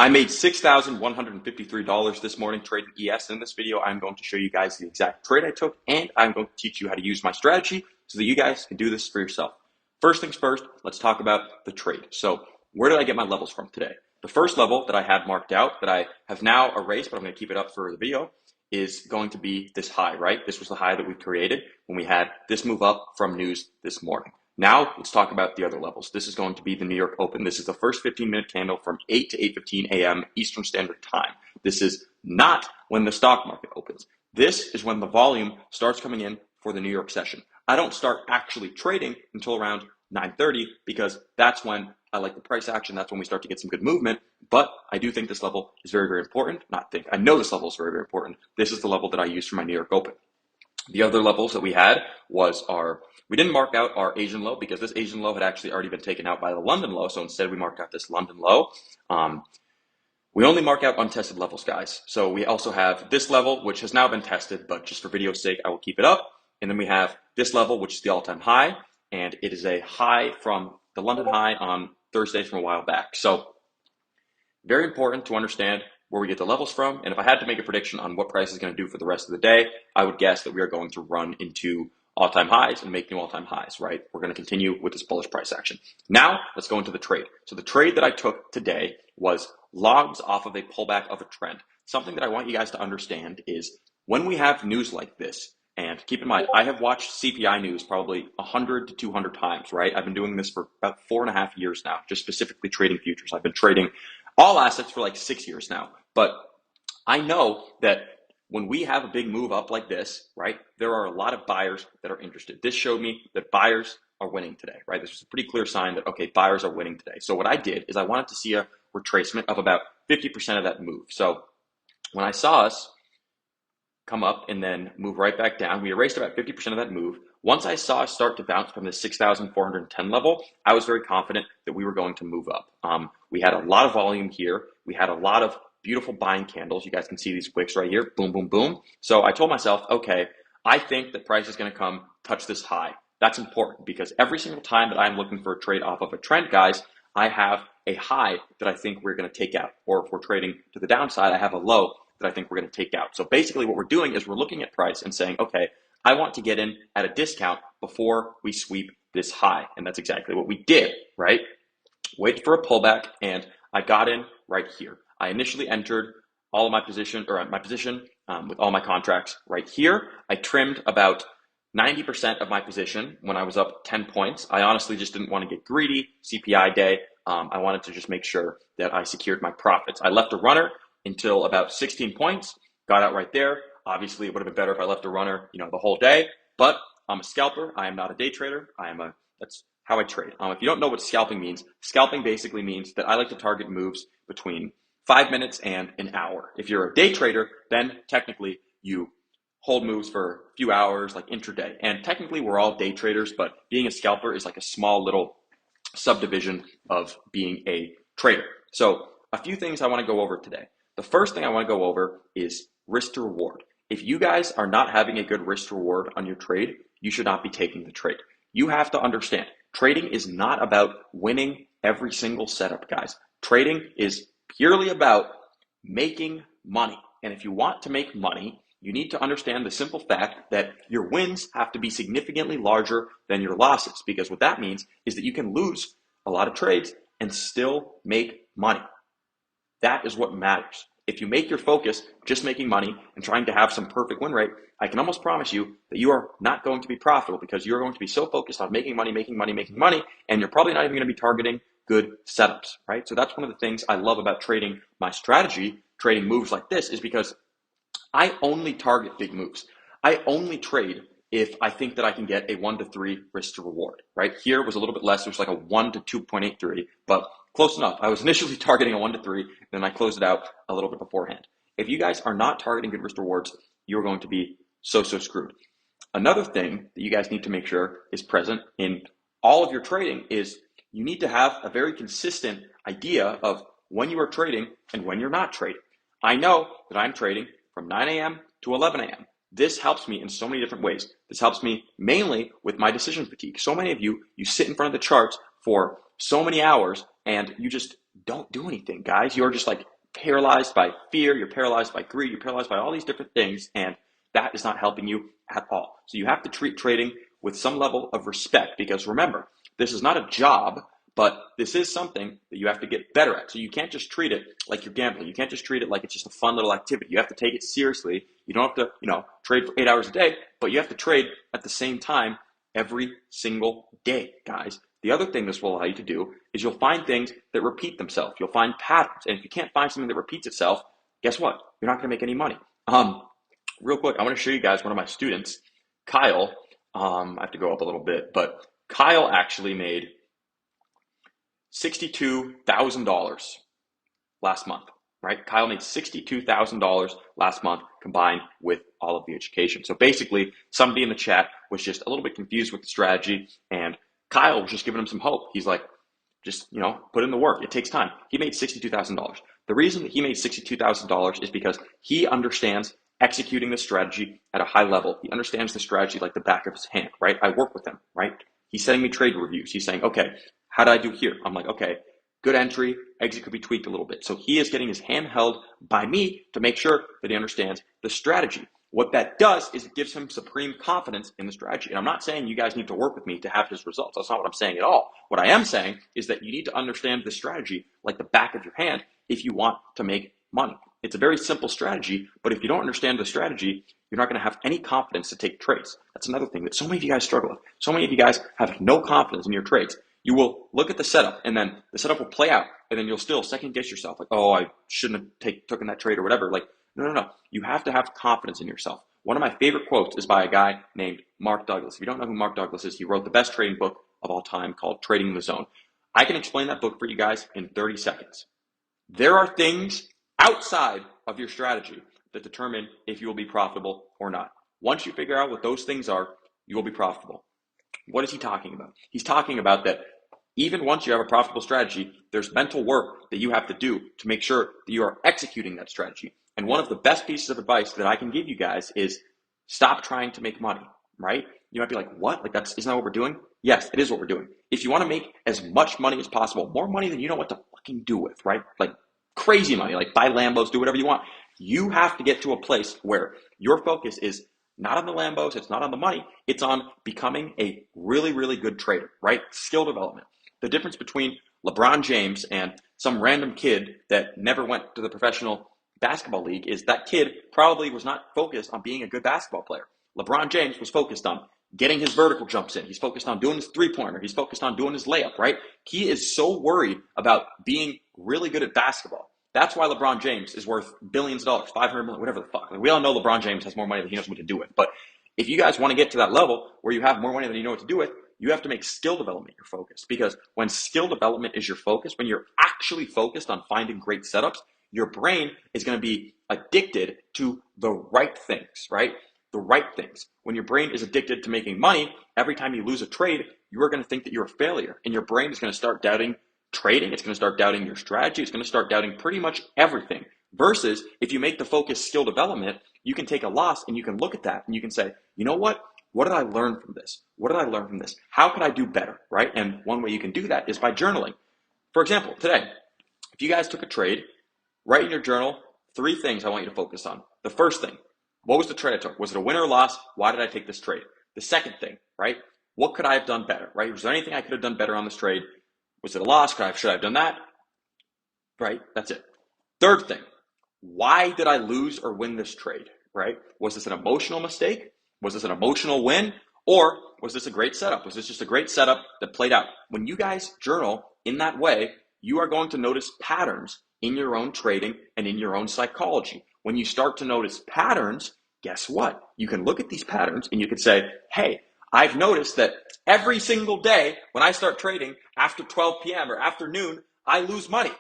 I made $6,153 this morning trading ES. In this video, I'm going to show you guys the exact trade I took, and I'm going to teach you how to use my strategy so that you guys can do this for yourself. First things first, let's talk about the trade. So where did I get my levels from today? The first level that I had marked out that I have now erased, but I'm going to keep it up for the video, is going to be this high, right? This was the high that we created when we had this move up from news this morning. Now, let's talk about the other levels. This is going to be the New York Open. This is the first 15-minute candle from 8 to 8:15 a.m. Eastern Standard Time. This is not when the stock market opens. This is when the volume starts coming in for the New York session. I don't start actually trading until around 9:30 because that's when I like the price action. That's when we start to get some good movement. But I do think this level is very, very important. I know this level is very, very important. This is the level that I use for my New York Open. The other levels that we had was we didn't mark out our Asian low because this Asian low had actually already been taken out by the London low. So instead we marked out this London low. We only mark out untested levels, guys. So we also have this level, which has now been tested, but just for video's sake, I will keep it up. And then we have this level, which is the all-time high. And it is a high from the London high on Thursday from a while back. So very important to understand where we get the levels from. And if I had to make a prediction on what price is going to do for the rest of the day, I would guess that we are going to run into all-time highs and make new all-time highs, right? We're going to continue with this bullish price action. Now, let's go into the trade. So the trade that I took today was logs off of a pullback of a trend. Something that I want you guys to understand is when we have news like this, and keep in mind, I have watched CPI news probably 100 to 200 times, right? I've been doing this for about 4.5 years now, just specifically trading futures. I've been trading all assets for like 6 years now. But I know that when we have a big move up like this, right, there are a lot of buyers that are interested. This showed me that buyers are winning today, right? This was a pretty clear sign that, okay, buyers are winning today. So what I did is I wanted to see a retracement of about 50% of that move. So when I saw us come up and then move right back down, we erased about 50% of that move. Once I saw us start to bounce from the 6,410 level, I was very confident that we were going to move up. We had a lot of volume here. We had a lot of beautiful buying candles. You guys can see these wicks right here. Boom, boom, boom. So I told myself, okay, I think that price is going to come touch this high. That's important because every single time that I'm looking for a trade off of a trend, guys, I have a high that I think we're going to take out. Or if we're trading to the downside, I have a low that I think we're going to take out. So basically what we're doing is we're looking at price and saying, okay, I want to get in at a discount before we sweep this high. And that's exactly what we did, right? Wait for a pullback, and I got in right here. I initially entered all of my position with all my contracts right here. I trimmed about 90% of my position when I was up 10 points. I honestly just didn't want to get greedy. CPI day. I wanted to just make sure that I secured my profits. I left a runner until about 16 points, got out right there. Obviously, it would have been better if I left a runner, the whole day, but I'm a scalper. I am not a day trader. That's how I trade. If you don't know what scalping means, scalping basically means that I like to target moves between 5 minutes and an hour. If you're a day trader, then technically you hold moves for a few hours, like intraday. And technically we're all day traders, but being a scalper is like a small little subdivision of being a trader. So a few things I want to go over today. The first thing I want to go over is risk to reward. If you guys are not having a good risk to reward on your trade, you should not be taking the trade. You have to understand, trading is not about winning every single setup, guys. Trading is purely about making money. And if you want to make money, you need to understand the simple fact that your wins have to be significantly larger than your losses, because what that means is that you can lose a lot of trades and still make money. That is what matters. If you make your focus just making money and trying to have some perfect win rate, I can almost promise you that you are not going to be profitable because you're going to be so focused on making money, and you're probably not even going to be targeting good setups, right? So that's one of the things I love about trading my strategy, trading moves like this, is because I only target big moves. I only trade if I think that I can get a 1 to 3 risk to reward, right? Here was a little bit less. It was like a 1 to 2.83, but close enough. I was initially targeting a 1 to 3, then I closed it out a little bit beforehand. If you guys are not targeting good risk rewards, you're going to be so screwed. Another thing that you guys need to make sure is present in all of your trading is you need to have a very consistent idea of when you are trading and when you're not trading. I know that I'm trading from 9 a.m. to 11 a.m. This helps me in so many different ways. This helps me mainly with my decision fatigue. So many of you sit in front of the charts for so many hours and you just don't do anything, guys. You're just like paralyzed by fear, you're paralyzed by greed, you're paralyzed by all these different things, and that is not helping you at all. So you have to treat trading with some level of respect, because remember, this is not a job, but this is something that you have to get better at. So you can't just treat it like you're gambling. You can't just treat it like it's just a fun little activity. You have to take it seriously. You don't have to, trade for 8 hours a day, but you have to trade at the same time every single day, guys. The other thing this will allow you to do is you'll find things that repeat themselves. You'll find patterns. And if you can't find something that repeats itself, guess what? You're not going to make any money. Real quick, I want to show you guys one of my students, Kyle. I have to go up a little bit, but Kyle actually made $62,000 last month, right? Kyle made $62,000 last month combined with all of the education. So basically, somebody in the chat was just a little bit confused with the strategy, and Kyle was just giving him some hope. He's like, just, put in the work. It takes time. He made $62,000. The reason that he made $62,000 is because he understands executing the strategy at a high level. He understands the strategy like the back of his hand, right? I work with him, right? He's sending me trade reviews. He's saying, okay, how did I do here? I'm like, okay, good entry, exit could be tweaked a little bit. So he is getting his hand held by me to make sure that he understands the strategy. What that does is it gives him supreme confidence in the strategy. And I'm not saying you guys need to work with me to have his results. That's not what I'm saying at all. What I am saying is that you need to understand the strategy like the back of your hand if you want to make money. It's a very simple strategy, but if you don't understand the strategy, you're not going to have any confidence to take trades. That's another thing that so many of you guys struggle with. So many of you guys have no confidence in your trades. You will look at the setup, and then the setup will play out, and then you'll still second guess yourself, like, oh, I shouldn't have taken that trade or whatever. Like, no. You have to have confidence in yourself. One of my favorite quotes is by a guy named Mark Douglas. If you don't know who Mark Douglas is, he wrote the best trading book of all time called Trading the Zone. I can explain that book for you guys in 30 seconds. There are things outside of your strategy that determine if you will be profitable or not. Once you figure out what those things are, you will be profitable. What is he talking about? He's talking about that even once you have a profitable strategy, there's mental work that you have to do to make sure that you are executing that strategy. And one of the best pieces of advice that I can give you guys is stop trying to make money, right? You might be like, what? Like isn't that what we're doing? Yes, it is what we're doing. If you want to make as much money as possible, more money than you know what to fucking do with, right? Like crazy money, like buy Lambos, do whatever you want. You have to get to a place where your focus is not on the Lambos, it's not on the money, it's on becoming a really, really good trader, right? Skill development. The difference between LeBron James and some random kid that never went to the professional basketball league is that kid probably was not focused on being a good basketball player. LeBron James was focused on getting his vertical jumps in. He's focused on doing his three-pointer. He's focused on doing his layup, right? He is so worried about being really good at basketball. That's why LeBron James is worth billions of dollars, 500 million, whatever the fuck. Like, we all know LeBron James has more money than he knows what to do with. But if you guys want to get to that level where you have more money than you know what to do with, you have to make skill development your focus. Because when skill development is your focus, when you're actually focused on finding great setups, your brain is going to be addicted to the right things, right? The right things. When your brain is addicted to making money, every time you lose a trade, you are going to think that you're a failure. And your brain is going to start doubting trading. It's going to start doubting your strategy. It's going to start doubting pretty much everything. Versus if you make the focus skill development, you can take a loss and you can look at that and you can say, you know what? What did I learn from this? What did I learn from this? How could I do better, right? And one way you can do that is by journaling. For example, today, if you guys took a trade, write in your journal 3 things I want you to focus on. The first thing, what was the trade I took? Was it a win or a loss? Why did I take this trade? The second thing, right? What could I have done better, right? Was there anything I could have done better on this trade? Was it a loss? Should I have done that? Right? That's it. Third thing, why did I lose or win this trade, right? Was this an emotional mistake? Was this an emotional win? Or was this a great setup? Was this just a great setup that played out? When you guys journal in that way, you are going to notice patterns in your own trading and in your own psychology. When you start to notice patterns, guess what? You can look at these patterns and you can say, hey, I've noticed that every single day when I start trading after 12 p.m. or after noon, I lose money.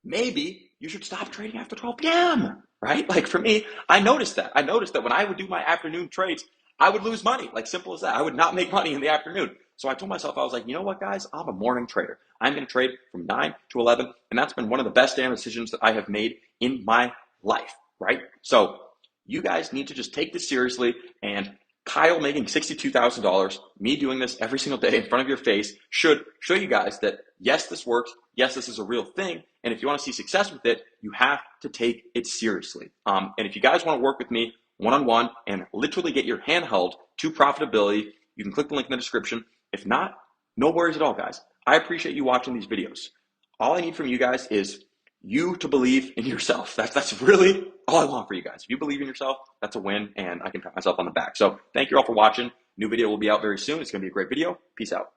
Maybe you should stop trading after 12 p.m., right? Like for me, I noticed that. I noticed that when I would do my afternoon trades, I would lose money, like simple as that. I would not make money in the afternoon. So I told myself, I was like, you know what, guys? I'm a morning trader. I'm going to trade from 9 to 11. And that's been one of the best damn decisions that I have made in my life, right? So you guys need to just take this seriously. And Kyle making $62,000, me doing this every single day in front of your face should show you guys that yes, this works. Yes, this is a real thing. And if you want to see success with it, you have to take it seriously. And if you guys want to work with me one-on-one and literally get your handheld to profitability, you can click the link in the description. If not, no worries at all, guys. I appreciate you watching these videos. All I need from you guys is you to believe in yourself. That's really all I want for you guys. If you believe in yourself, that's a win, and I can pat myself on the back. So thank you all for watching. New video will be out very soon. It's going to be a great video. Peace out.